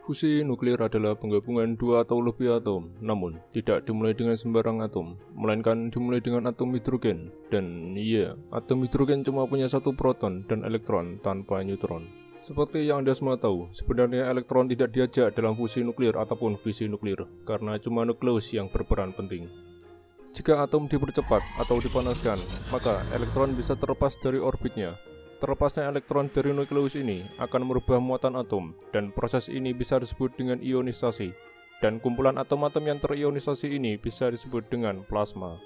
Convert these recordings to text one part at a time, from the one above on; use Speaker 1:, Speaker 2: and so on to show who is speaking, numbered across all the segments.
Speaker 1: Fusi nuklir adalah penggabungan dua atau lebih atom, namun tidak dimulai dengan sembarang atom, melainkan dimulai dengan atom hidrogen. Dan iya, atom hidrogen cuma punya satu proton dan elektron tanpa neutron. Seperti yang Anda semua tahu, sebenarnya elektron tidak diajak dalam fusi nuklir ataupun fisi nuklir, karena cuma nukleus yang berperan penting. Jika atom dipercepat atau dipanaskan, maka elektron bisa terlepas dari orbitnya. Terlepasnya elektron dari nukleus ini akan merubah muatan atom, dan proses ini bisa disebut dengan ionisasi. Dan kumpulan atom-atom yang terionisasi ini bisa disebut dengan plasma.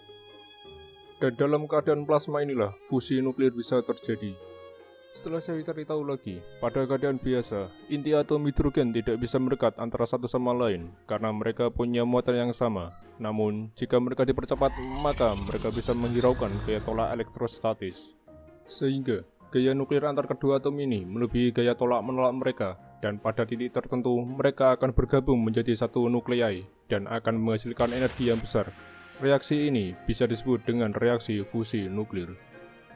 Speaker 1: Dan dalam keadaan plasma inilah fusi nuklir bisa terjadi. Setelah saya cari tahu lagi, pada keadaan biasa, inti atom hidrogen tidak bisa mendekat antara satu sama lain karena mereka punya muatan yang sama. Namun, jika mereka dipercepat, maka mereka bisa menghiraukan gaya tolak elektrostatis. Sehingga gaya nuklir antar kedua atom ini melebihi gaya tolak menolak mereka, dan pada titik tertentu mereka akan bergabung menjadi satu nuklei dan akan menghasilkan energi yang besar. Reaksi ini bisa disebut dengan reaksi fusi nuklir.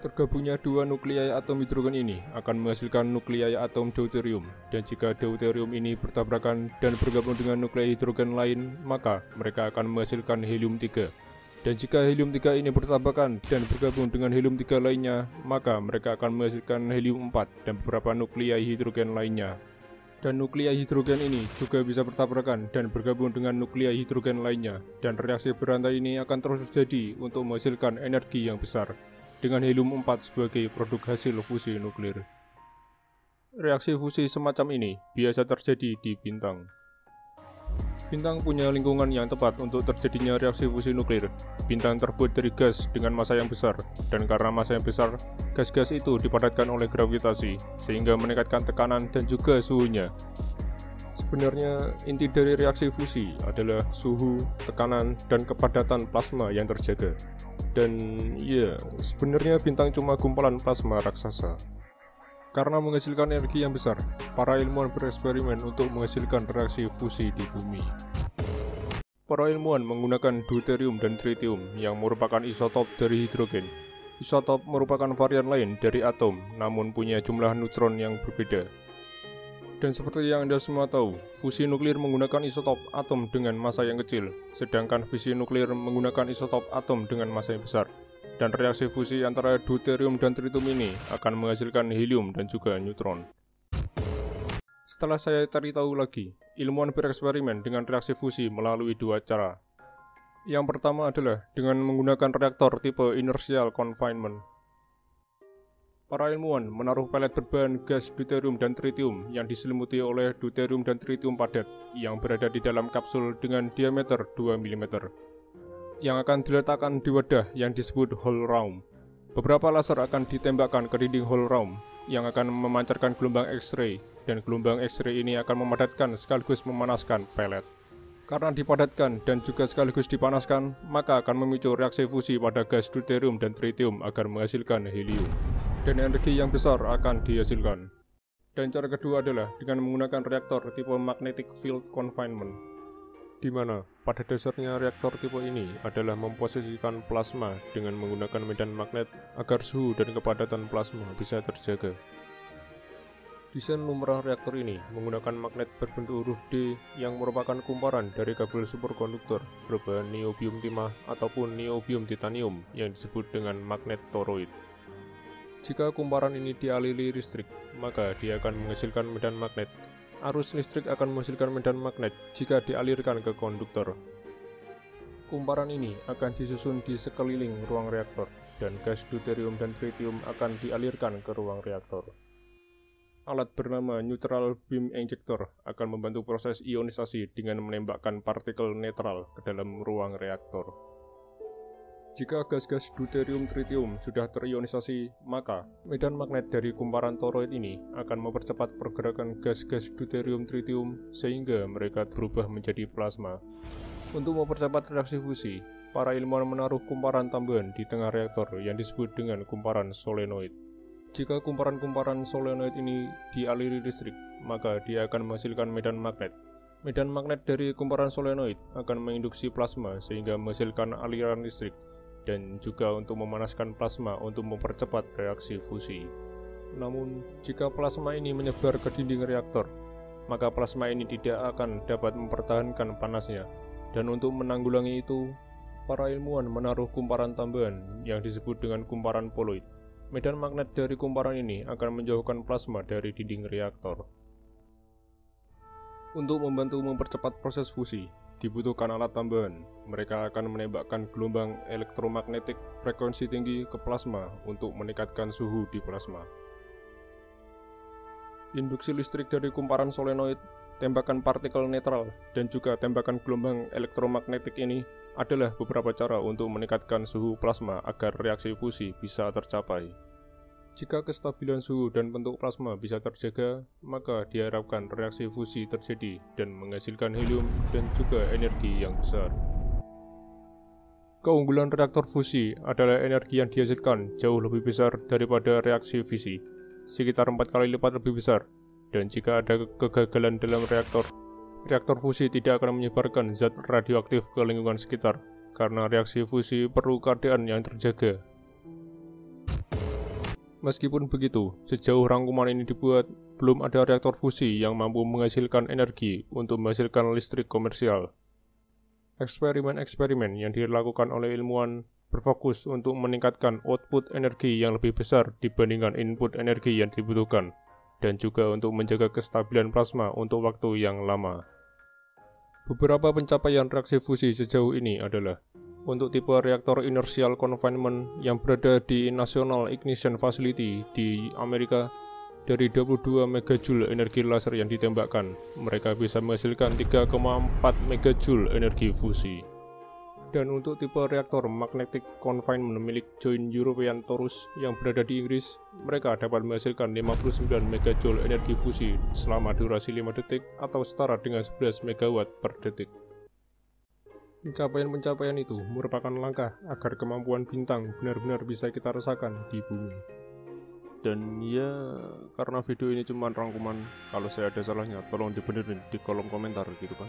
Speaker 1: Tergabungnya dua nuklei atom hidrogen ini akan menghasilkan nuklei atom deuterium, dan jika deuterium ini bertabrakan dan bergabung dengan nuklei hidrogen lain, maka mereka akan menghasilkan helium-3. Dan jika helium-3 ini bertabrakan dan bergabung dengan helium-3 lainnya, maka mereka akan menghasilkan helium-4 dan beberapa nuklei hidrogen lainnya. Dan nuklei hidrogen ini juga bisa bertabrakan dan bergabung dengan nuklei hidrogen lainnya, dan reaksi berantai ini akan terus terjadi untuk menghasilkan energi yang besar, dengan helium-4 sebagai produk hasil fusi nuklir. Reaksi fusi semacam ini biasa terjadi di bintang. Bintang punya lingkungan yang tepat untuk terjadinya reaksi fusi nuklir. Bintang terbuat dari gas dengan massa yang besar, dan karena massa yang besar, gas-gas itu dipadatkan oleh gravitasi, sehingga meningkatkan tekanan dan juga suhunya. Sebenarnya, inti dari reaksi fusi adalah suhu, tekanan, dan kepadatan plasma yang terjaga. Dan ya, sebenarnya bintang cuma gumpalan plasma raksasa. Karena menghasilkan energi yang besar, para ilmuwan bereksperimen untuk menghasilkan reaksi fusi di bumi. Para ilmuwan menggunakan deuterium dan tritium yang merupakan isotop dari hidrogen. Isotop merupakan varian lain dari atom, namun punya jumlah neutron yang berbeda. Dan seperti yang Anda semua tahu, fusi nuklir menggunakan isotop atom dengan massa yang kecil, sedangkan fisi nuklir menggunakan isotop atom dengan massa yang besar. Dan reaksi fusi antara deuterium dan tritium ini akan menghasilkan helium dan juga neutron. Setelah saya cari tahu lagi, ilmuwan bereksperimen dengan reaksi fusi melalui dua cara. Yang pertama adalah dengan menggunakan reaktor tipe inertial confinement. Para ilmuwan menaruh pelet berbahan gas deuterium dan tritium yang diselimuti oleh deuterium dan tritium padat yang berada di dalam kapsul dengan diameter 2 mm yang akan diletakkan di wadah yang disebut hole round. Beberapa laser akan ditembakkan ke dinding hole round yang akan memancarkan gelombang X-ray, dan gelombang X-ray ini akan memadatkan sekaligus memanaskan pelet. Karena dipadatkan dan juga sekaligus dipanaskan, maka akan memicu reaksi fusi pada gas deuterium dan tritium agar menghasilkan helium. Dan energi yang besar akan dihasilkan. Dan cara kedua adalah dengan menggunakan reaktor tipe magnetic field confinement, di mana pada dasarnya reaktor tipe ini adalah memposisikan plasma dengan menggunakan medan magnet agar suhu dan kepadatan plasma bisa terjaga. Desain lumrah reaktor ini menggunakan magnet berbentuk huruf D yang merupakan kumparan dari kabel superkonduktor berbahan niobium timah ataupun niobium titanium yang disebut dengan magnet toroid. Jika kumparan ini dialiri listrik, maka dia akan menghasilkan medan magnet. Arus listrik akan menghasilkan medan magnet jika dialirkan ke konduktor. Kumparan ini akan disusun di sekeliling ruang reaktor, dan gas deuterium dan tritium akan dialirkan ke ruang reaktor. Alat bernama neutral beam injector akan membantu proses ionisasi dengan menembakkan partikel netral ke dalam ruang reaktor. Jika gas-gas deuterium-tritium sudah terionisasi, maka medan magnet dari kumparan toroid ini akan mempercepat pergerakan gas-gas deuterium-tritium sehingga mereka berubah menjadi plasma. Untuk mempercepat reaksi fusi, para ilmuwan menaruh kumparan tambahan di tengah reaktor yang disebut dengan kumparan solenoid. Jika kumparan-kumparan solenoid ini dialiri listrik, maka dia akan menghasilkan medan magnet. Medan magnet dari kumparan solenoid akan menginduksi plasma sehingga menghasilkan aliran listrik, dan juga untuk memanaskan plasma untuk mempercepat reaksi fusi. Namun, jika plasma ini menyebar ke dinding reaktor, maka plasma ini tidak akan dapat mempertahankan panasnya. Dan untuk menanggulangi itu, para ilmuwan menaruh kumparan tambahan yang disebut dengan kumparan poloid. Medan magnet dari kumparan ini akan menjauhkan plasma dari dinding reaktor. Untuk membantu mempercepat proses fusi, dibutuhkan alat tambahan. Mereka akan menembakkan gelombang elektromagnetik frekuensi tinggi ke plasma untuk meningkatkan suhu di plasma. Induksi listrik dari kumparan solenoid, tembakan partikel netral, dan juga tembakan gelombang elektromagnetik ini adalah beberapa cara untuk meningkatkan suhu plasma agar reaksi fusi bisa tercapai. Jika kestabilan suhu dan bentuk plasma bisa terjaga, maka diharapkan reaksi fusi terjadi dan menghasilkan helium dan juga energi yang besar. Keunggulan reaktor fusi adalah energi yang dihasilkan jauh lebih besar daripada reaksi fisi, sekitar 4 kali lipat lebih besar, dan jika ada kegagalan dalam reaktor fusi tidak akan menyebarkan zat radioaktif ke lingkungan sekitar, karena reaksi fusi perlu keadaan yang terjaga. Meskipun begitu, sejauh rangkuman ini dibuat, belum ada reaktor fusi yang mampu menghasilkan energi untuk menghasilkan listrik komersial. Eksperimen-eksperimen yang dilakukan oleh ilmuwan berfokus untuk meningkatkan output energi yang lebih besar dibandingkan input energi yang dibutuhkan, dan juga untuk menjaga kestabilan plasma untuk waktu yang lama. Beberapa pencapaian reaksi fusi sejauh ini adalah untuk tipe reaktor inertial confinement yang berada di National Ignition Facility di Amerika, dari 22 MJ energi laser yang ditembakkan, mereka bisa menghasilkan 3,4 MJ energi fusi. Dan untuk tipe reaktor magnetic confinement milik Joint European Torus yang berada di Inggris, mereka dapat menghasilkan 59 MJ energi fusi selama durasi 5 detik atau setara dengan 11 MW per detik. Pencapaian-pencapaian itu merupakan langkah agar kemampuan bintang benar-benar bisa kita rasakan di bumi. Dan ya, karena video ini cuma rangkuman, kalau saya ada salahnya tolong dibenerin di kolom komentar gitu kan.